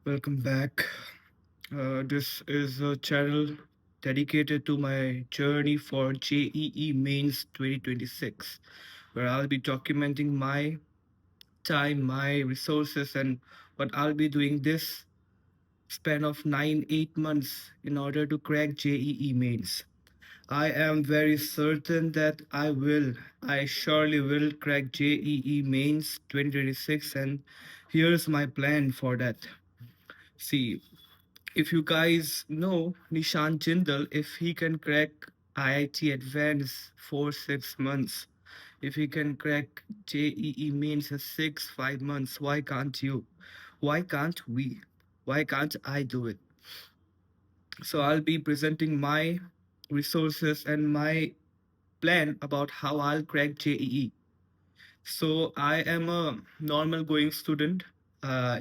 Welcome back. This is a channel dedicated to my journey for JEE Mains 2026, where I'll be documenting my time, my resources, and what I'll be doing this span of 8 months in order to crack JEE Mains. I am very certain that I surely will crack JEE Mains 2026, and here's my plan for that. See, if you guys know Nishant Jindal, if he can crack IIT Advanced for 6 months, if he can crack JEE Mains in 5 months, why can't you? Why can't we? Why can't I do it? So I'll be presenting my resources and my plan about how I'll crack JEE. So I am a normal going student.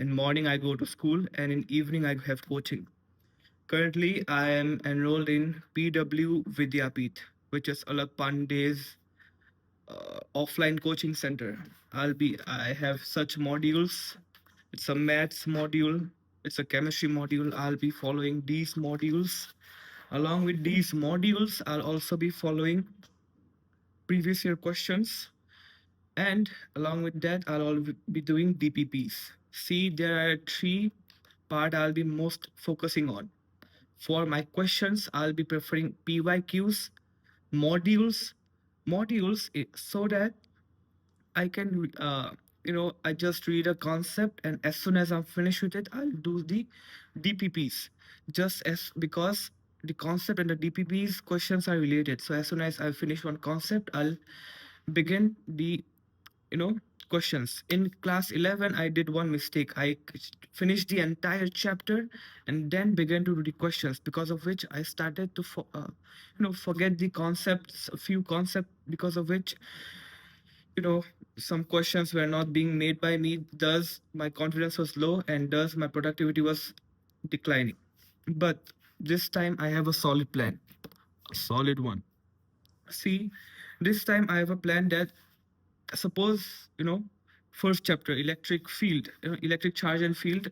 In morning I go to school and in evening I have coaching. Currently, I am enrolled in PW Vidyapeeth, which is Alak Pandey's offline coaching center. I have such modules. It's a maths module, it's a chemistry module. I'll be following these modules. Along with these modules, I'll also be following previous year questions. And along with that, be doing DPPs. See, there are three part I'll be most focusing on. For my questions, I'll be preferring PYQs, modules, so that I can, I just read a concept and as soon as I'm finished with it, I'll do the DPPs. Just as because the concept and the DPPs questions are related. So as soon as I finish one concept, I'll begin the you know questions. In class 11 I did one mistake. Finished the entire chapter and then began to do the questions, because of which I started to forget the concepts, a few concepts, because of which you know some questions were not being made by me, thus my confidence was low and thus my productivity was declining. But this time I have a solid plan, a solid one. See, this time I have a plan that, suppose first chapter, electric field, electric charge and field,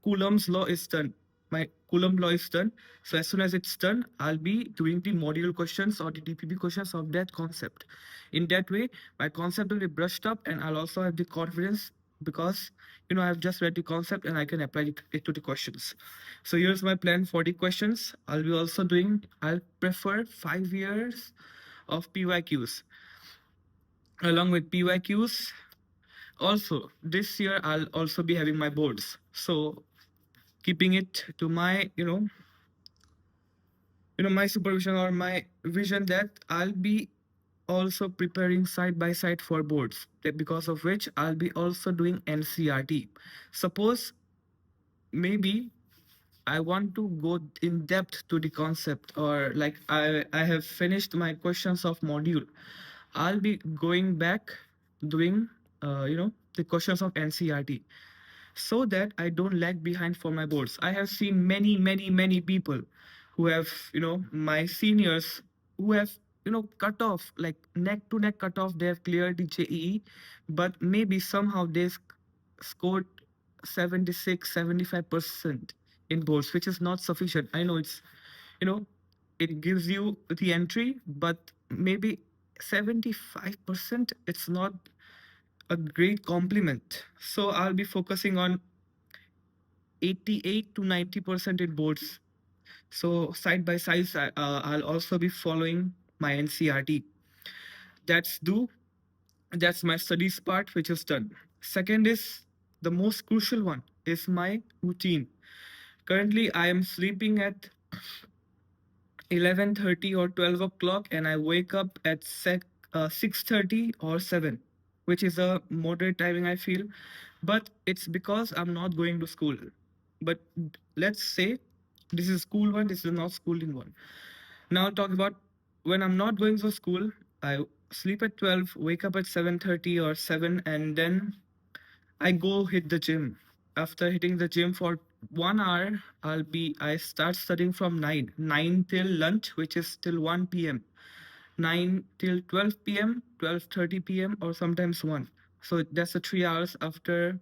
coulomb's law is done. My coulomb law is done. So as soon as it's done, I'll be doing the module questions or the DPP questions of that concept. In that way, my concept will be brushed up and I'll also have the confidence, because I've just read the concept and I can apply it to the questions. So here's my plan for the questions. I'll prefer 5 years of PYQs. Along with PYQs, also this year I'll also be having my boards. So keeping it to my my supervision or my vision, that I'll be also preparing side by side for boards, because of which I'll be also doing NCRT. Suppose maybe I want to go in depth to the concept, or like I have finished my questions of module. I'll be going back doing the questions of NCRT, so that I don't lag behind for my boards. I have seen many, many, many people who have, my seniors, who have, cut off, like neck to neck cut off. They have cleared the JEE, but maybe somehow scored 76, 75% in boards, which is not sufficient. I know you know, it gives you the entry, but maybe 75%, it's not a great compliment. So I'll be focusing on 88 to 90% in boards. So side by side, I'll also be following my NCRT. That's do. That's my studies part, which is done. Second is the most crucial one, is my routine. Currently, I am sleeping at 11:30 or 12 o'clock, and I wake up at 6:30 or 7, which is a moderate timing I feel. But it's because I'm not going to school. But let's say this is school one, this is not schooling one. Now talk about when I'm not going to school, I sleep at 12, wake up at 7:30 or 7, and then I go hit the gym. After hitting the gym for 1 hour, I start studying from 9 till lunch, which is till 1 p.m. 9 till 12 p.m., 12:30 p.m., or sometimes 1. So that's the 3 hours after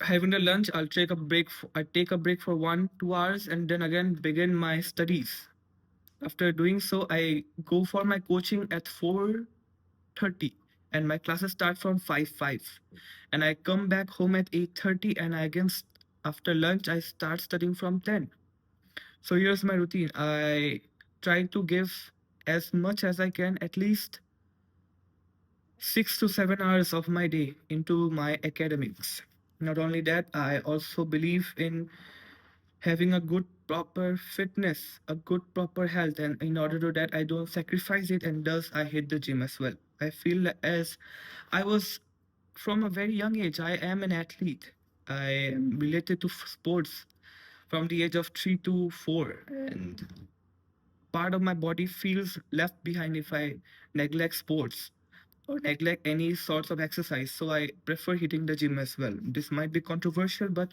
Having the lunch, I'll take a break. I take a break for 1 2 hours, and then again begin my studies. After doing so, I go for my coaching at 4:30, and my classes start from 5, and I come back home at 8:30, and I again after lunch I start studying from 10. So here's my routine. I try to give as much as I can, at least 6 to 7 hours of my day into my academics. Not only that, I also believe in having a good proper fitness, a good proper health, and in order to that I don't sacrifice it, and thus I hit the gym as well. I feel that as I was from a very young age, I am an athlete. I am related to sports from the age of 3 to 4, and part of my body feels left behind if I neglect sports or neglect any sorts of exercise. So I prefer hitting the gym as well. This might be controversial, but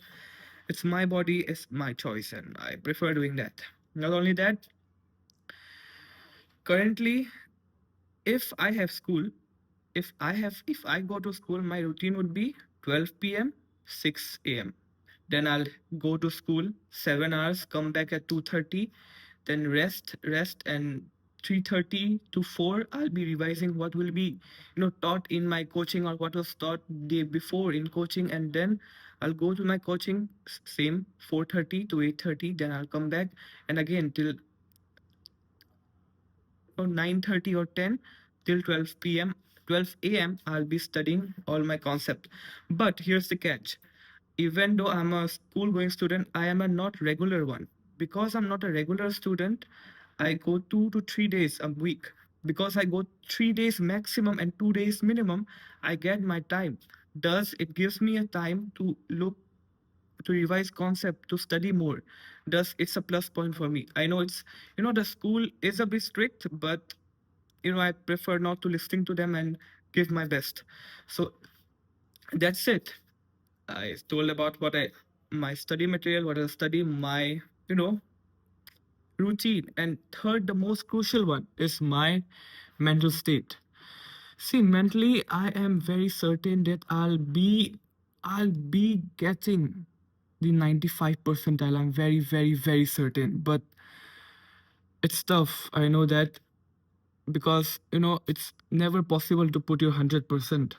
it's my body, it's my choice, and I prefer doing that. Not only that, currently, if I have school, if I go to school, my routine would be 12 p.m., 6 a.m. Then I'll go to school 7 hours, come back at 2:30, then rest, and 3:30 to 4 I'll be revising what will be taught in my coaching or what was taught day before in coaching, and then I'll go to my coaching same 4:30 to 8:30. Then I'll come back and again till 9:30 or 10 till 12 p.m. 12 a.m. I'll be studying all my concept. But here's the catch. Even though I'm a school going student, I am a not regular one. Because I'm not a regular student, I go 2 to 3 days a week. Because I go 3 days maximum and 2 days minimum, I get my time. Thus, it gives me a time to look, to revise concept, to study more. Thus, it's a plus point for me. I know the school is a bit strict, but I prefer not to listen to them and give my best. So that's it. I told about my study material, what I study, my you know routine, and third, the most crucial one is my mental state. See, mentally, I am very certain that I'll be getting the 95 percentile. I'm very, very, very certain, but it's tough. I know that because it's never possible to put your 100%.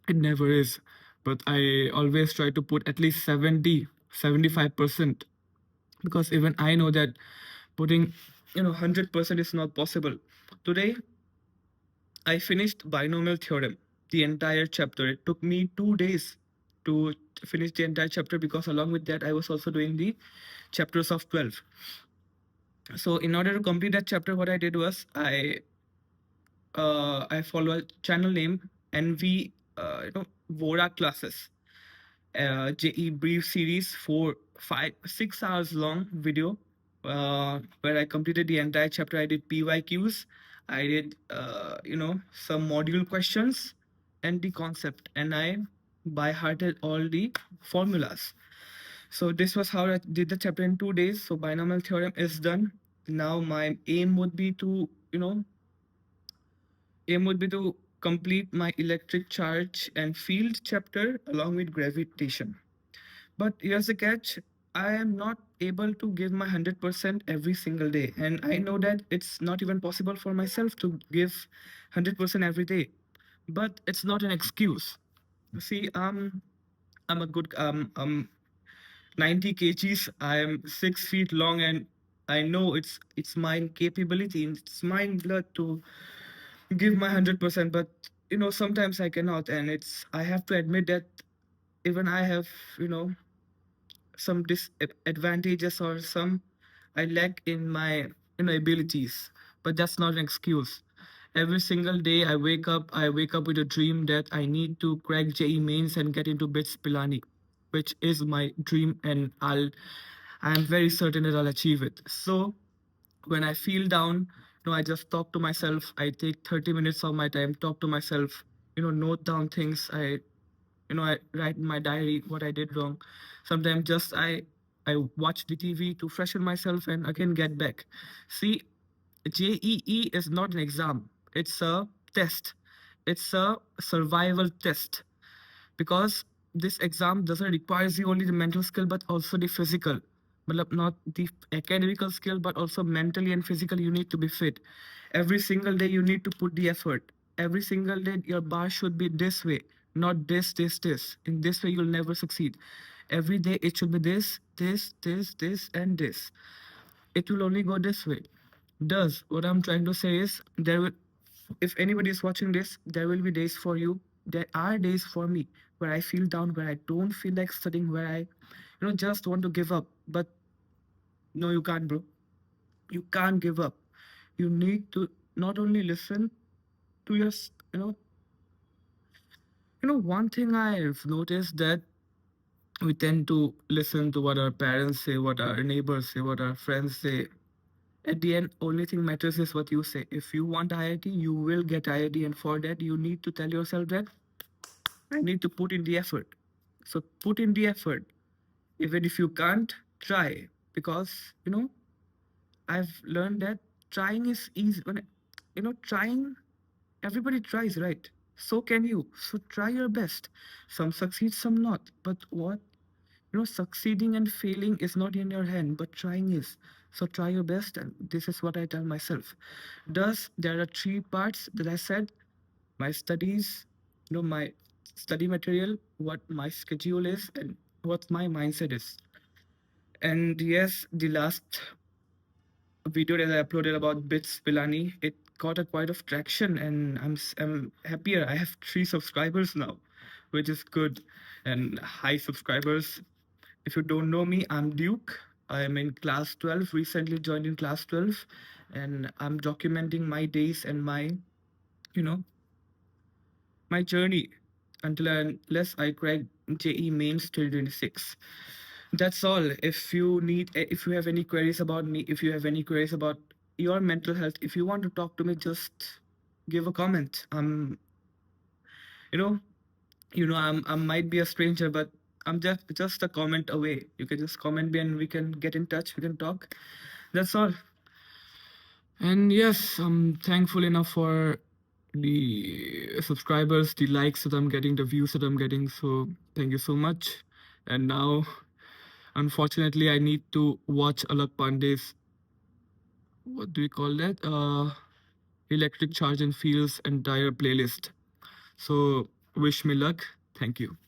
It never is. But I always try to put at least 70, 75%, because even I know that putting 100% is not possible. Today, I finished binomial theorem, the entire chapter. It took me 2 days to finish the entire chapter, because along with that, I was also doing the chapters of 12. So in order to complete that chapter, what I did was I follow a channel name NV Vora classes, JE brief series, 4 5 6 hours long video, where I completed the entire chapter. I did PYQs, I did some module questions and the concept, and I by hearted all the formulas. So this was how I did the chapter in 2 days. So binomial theorem is done. Now my aim would be to complete my electric charge and field chapter along with gravitation. But here's the catch. I am not able to give my 100% every single day. And I know that it's not even possible for myself to give 100% every day. But it's not an excuse. See, I'm a good 90 kgs. I'm 6 feet long, and I know it's my capability, it's my blood to give my 100%. But sometimes I cannot, and I have to admit that even I have you know some disadvantages, or some I lack in my abilities. But that's not an excuse. Every single day I wake up with a dream that I need to crack JE mains and get into BITS Pilani, which is my dream, and I'm very certain that I'll achieve it. So when I feel down, I just talk to myself. I take 30 minutes of my time, talk to myself, note down things. I write in my diary what I did wrong. Sometimes just I watch the TV to freshen myself and again get back. See, JEE is not an exam. It's a test. It's a survival test, because this exam doesn't require you only the mental skill but also the physical. Matlab, not the academical skill but also mentally and physically you need to be fit. Every single day you need to put the effort. Every single day your bar should be this way, not this. In this way you'll never succeed. Every day it should be this, and this. It will only go this way. Does what I'm trying to say is there will, if anybody is watching this, there will be days for you. There are days for me where I feel down, where I don't feel like studying, where I, just want to give up. But no, you can't, bro. You can't give up. You need to not only listen to your, one thing I've noticed that we tend to listen to what our parents say, what our neighbors say, what our friends say. At the end, only thing matters is what you say. If you want IIT, you will get IIT, and for that, you need to tell yourself that I need to put in the effort. So put in the effort. Even if you can't, try. Because, I've learned that trying is easy. Trying, everybody tries, right? So can you. So try your best. Some succeed, some not. But what? Succeeding and failing is not in your hand, but trying is. So try your best, and this is what I tell myself. Thus, there are three parts that I said: my studies, my study material, what my schedule is, and what my mindset is. And yes, the last video that I uploaded about Bits Pilani, it got a quite of traction, and I'm happier. I have 3 subscribers now, which is good, and high subscribers. If you don't know me, I'm Duke. I'm in class 12, recently joined in class 12, and I'm documenting my days and you know, my journey until unless I crack JE mains 2026. That's all. If you have any queries about me, if you have any queries about your mental health, if you want to talk to me, just give a comment. You know, I might be a stranger, but I'm just a comment away. You can just comment me, and we can get in touch. We can talk. That's all. And yes, I'm thankful enough for the subscribers, the likes that I'm getting, the views that I'm getting. So thank you so much. And now, unfortunately, I need to watch Alak Pandey's, what do we call that? Electric Charge and Feels entire playlist. So wish me luck. Thank you.